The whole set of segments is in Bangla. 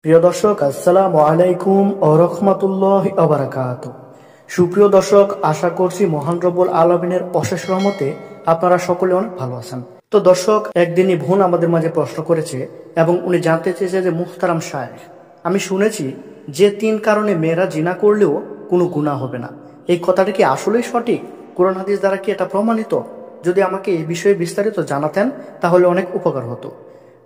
প্রিয় দর্শক, আসসালামু আলাইকুম ওয়া রাহমাতুল্লাহি ওয়া বারাকাতুহু। সুপ্রিয় দর্শক, আশা করছি মহান রব্বুল আলামিনের অশেষ রহমতে আপনারা সকলে অনেক ভালো আছেন। তো দর্শক, একদিনই বোন আমাদের মাঝে প্রশ্ন করেছে এবং উনি জানতে চেয়েছে যে মুহতারাম শায়েখ, আমি শুনেছি যে 3 কারণে মেয়েরা জিনা করলেও কোনো গুনাহ হবে না, এই কথাটা কি আসলেই সঠিক? কোরআন হাদিস দ্বারা কি এটা প্রমাণিত? যদি আমাকে এই বিষয়ে বিস্তারিত জানাতেন তাহলে অনেক উপকার হতো।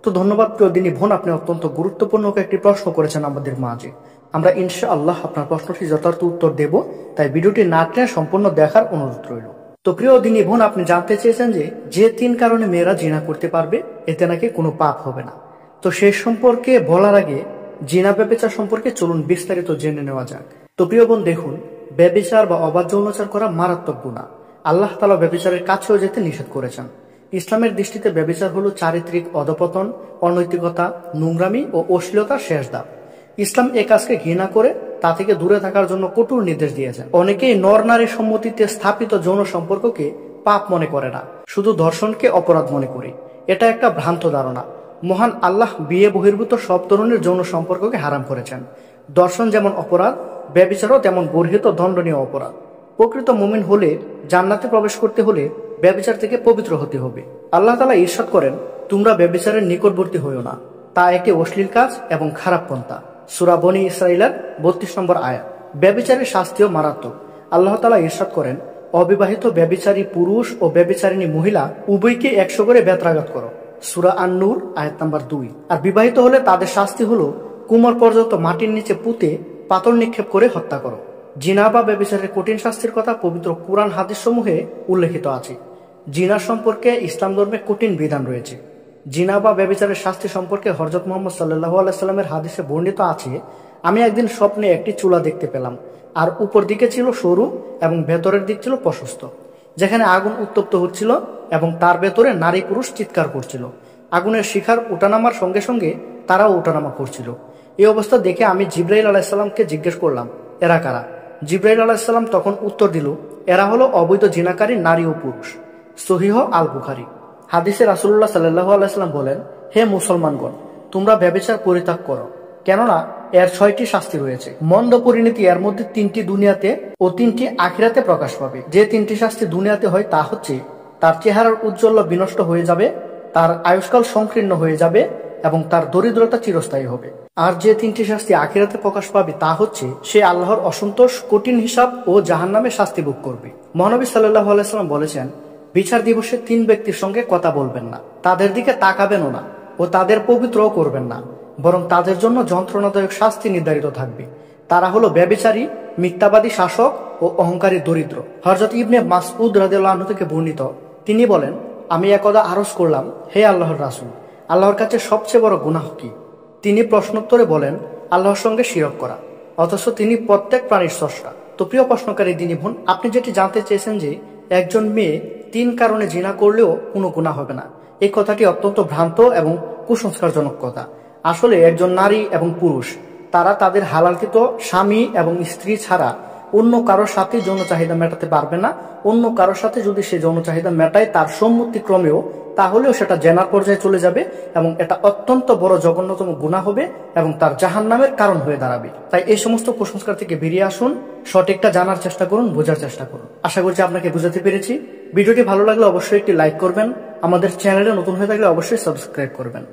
তো ধন্যবাদ প্রিয় দিনী বোন, আপনি অত্যন্ত গুরুত্বপূর্ণ একটি প্রশ্ন করেছেন আমাদের মাঝে। আমরা ইনশাআল্লাহ আপনার প্রশ্নটি যথার্থ উত্তর দেব, তাই ভিডিওটি না টেনে সম্পূর্ণ দেখার অনুরোধ রইল। তো প্রিয় দিনী বোন, আপনি জানতে চেয়েছেন যে 3 কারণে মেয়েরা জিনা করতে পারবে, এতে নাকি কোনো পাপ হবে না। তো সেই সম্পর্কে বলার আগে জিনা ব্যভিচার সম্পর্কে চলুন বিস্তারিত জেনে নেওয়া যাক। তো প্রিয় বোন দেখুন, ব্যভিচার বা অবাধ যৌনাচার করা মারাত্মক গুনাহ। আল্লাহ তাআলা ব্যভিচারের কাছেও যেতে নিষেধ করেছেন। ইসলামের দৃষ্টিতে ব্যভিচার হলো চারিত্রিক অধপতন, অনৈতিকতা, নোংরামি ও অশ্লীলতার শেষ ধাপ। ইসলাম এ কাজকে ঘৃণা করে তা থেকে দূরে থাকার জন্য কঠোর নির্দেশ দিয়েছেন। অনেকেই নর নারীর সম্মতিতে স্থাপিত যৌন সম্পর্ককে পাপ মনে করে না, শুধু ধর্ষণকে অপরাধ মনে করে। এটা একটা ভ্রান্ত ধারণা। মহান আল্লাহ বিয়ে বহির্ভূত সব ধরনের যৌন সম্পর্ককে হারাম করেছেন। ধর্ষণ যেমন অপরাধ, ব্যভিচারও তেমন গর্হিত দণ্ডনীয় অপরাধ। প্রকৃত মুমিন হলে জান্নাতে প্রবেশ করতে হলে ব্যভিচার থেকে পবিত্র হতে হবে। আল্লাহ তাআলা ইরশাদ করেন, তোমরা ব্যভিচারের নিকটবর্তী হইও না, তা একটি অশ্লীল কাজ এবং খারাপ পন্থা। সূরা বনী ইসরাঈলের 32 নম্বর আয়াত। ব্যভিচারের শাস্তিও মারাত্মক। আল্লাহ তাআলা ইরশাদ করেন, অবিবাহিত ব্যভিচারী পুরুষ ও ব্যভিচারিণী মহিলা উভয়কে 100 করে বেত্রাঘাত করো। সূরা আন-নূর আয়াত নাম্বার 2। আর বিবাহিত হলে তাদের শাস্তি হলো কোমর পর্যন্ত মাটির নিচে পুঁতে পাথর নিক্ষেপ করে হত্যা করো। জিনা বা ব্যভিচারের কঠিন শাস্তির কথা পবিত্র কুরআন হাদিস সমূহে উল্লেখিত আছে। জিনা সম্পর্কে ইসলাম ধর্মে কঠিন বিধান রয়েছে। জিনা বা ব্যভিচারের শাস্তি সম্পর্কে হযরত মুহাম্মদ সাল্লাল্লাহু আলাইহি সাল্লামের হাদিসে বর্ণিত আছে, আমি একদিন স্বপ্নে একটি চুলা দেখতে পেলাম, আর উপর দিকে ছিল সরু এবং ভেতরের দিক ছিল প্রশস্ত, যেখানে আগুন উত্তপ্ত হচ্ছিল এবং তার ভেতরে নারী পুরুষ চিৎকার করছিল। আগুনের শিখার ওঠানামার সঙ্গে সঙ্গে তারাও ওঠানামা করছিল। এই অবস্থা দেখে আমি জিবরাইল আলাইহিস সালামকে জিজ্ঞেস করলাম, এরা কারা? জিবরাইল আলাইহিস সালাম তখন উত্তর দিল, এরা হলো অবৈধ জিনাকারী নারী ও পুরুষ। সহিহ আল বুখারী। হাদিসে রাসূলুল্লাহ সাল্লাল্লাহু আলাইহি সাল্লাম বলেন, হে মুসলমানগণ, তোমরা ব্যভিচার পরিত্যাগ করো, কেননা এর 6টি শাস্তি রয়েছে। মন্দ পরিণতি এর মধ্যে 3টি দুনিয়াতে ও 3টি আখিরাতে প্রকাশ পাবে। যে 3টি শাস্তি দুনিয়াতে হয় তা হচ্ছে, তার চেহারার উজ্জ্বল্য বিনষ্ট হয়ে যাবে, তার আয়ুষ্কাল সংকীর্ণ হয়ে যাবে এবং তার দরিদ্রতা চিরস্থায়ী হবে। আর যে 3টি শাস্তি আখিরাতে প্রকাশ পাবে তা হচ্ছে, সে আল্লাহর অসন্তোষ, কঠিন হিসাব ও জাহান্নামে শাস্তি ভোগ করবে। মহানবী সাল্লাল্লাহু আলাইহি সাল্লাম বলেছেন, বিচার দিবসে 3 ব্যক্তির সঙ্গে কথা বলবেন না, তাদের দিকে তাকাবেনও না ও তাদের পবিত্রও করবেন না, বরং তাদের জন্য যন্ত্রণাদায়ক শাস্তি নির্ধারিত থাকবে। তারা হলো ব্যভিচারী, মিথ্যাবাদী শাসক ও অহংকারী দরিদ্র। হযরত ইবনে মাসউদ রাদিয়াল্লাহু আনহু থেকে বর্ণিত, তিনি বলেন, আমি একদা আরজ করলাম, হে আল্লাহর রাসূল, আল্লাহর কাছে সবচেয়ে বড় গুনাহ কি? তিনি প্রশ্নোত্তরে বলেন, আল্লাহর সঙ্গে শিরক করা, অথচ তিনি প্রত্যেক প্রাণীর স্রষ্টা। তো প্রিয় প্রশ্নকারী দিনী বোন, আপনি যেটি জানতে চেয়েছেন যে একজন মেয়ে 3 কারণে জিনা করলেও কোনো গুনাহ হবে না, এই কথাটি অত্যন্ত ভ্রান্ত এবং কুসংস্কারজনক কথা। আসলে একজন নারী এবং পুরুষ তারা তাদের হালালকৃত স্বামী এবং স্ত্রী ছাড়া অন্য কারোর সাথে যৌন চাহিদা মেটাতে পারবে না। অন্য কারোর সাথে যদি সে যৌন চাহিদা মেটায় তার সম্মতিক্রমেও, তাহলেও সেটা জেনার পর্যায়ে চলে যাবে এবং এটা অত্যন্ত বড় জঘন্যতম গুনাহ হবে এবং তার জাহান্নামের কারণ হয়ে দাঁড়াবে। তাই এই সমস্ত কুসংস্কার থেকে বেরিয়ে আসুন, সঠিকটা জানার চেষ্টা করুন, বোঝার চেষ্টা করুন। আশা করছি আপনাকে বুঝাতে পেরেছি। ভিডিওটি ভালো লাগলে অবশ্যই একটি লাইক করবেন, আমাদের চ্যানেলে নতুন হয়ে থাকলে অবশ্যই সাবস্ক্রাইব করবেন।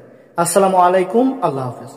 আসসালামু আলাইকুম, আল্লাহ হাফেজ।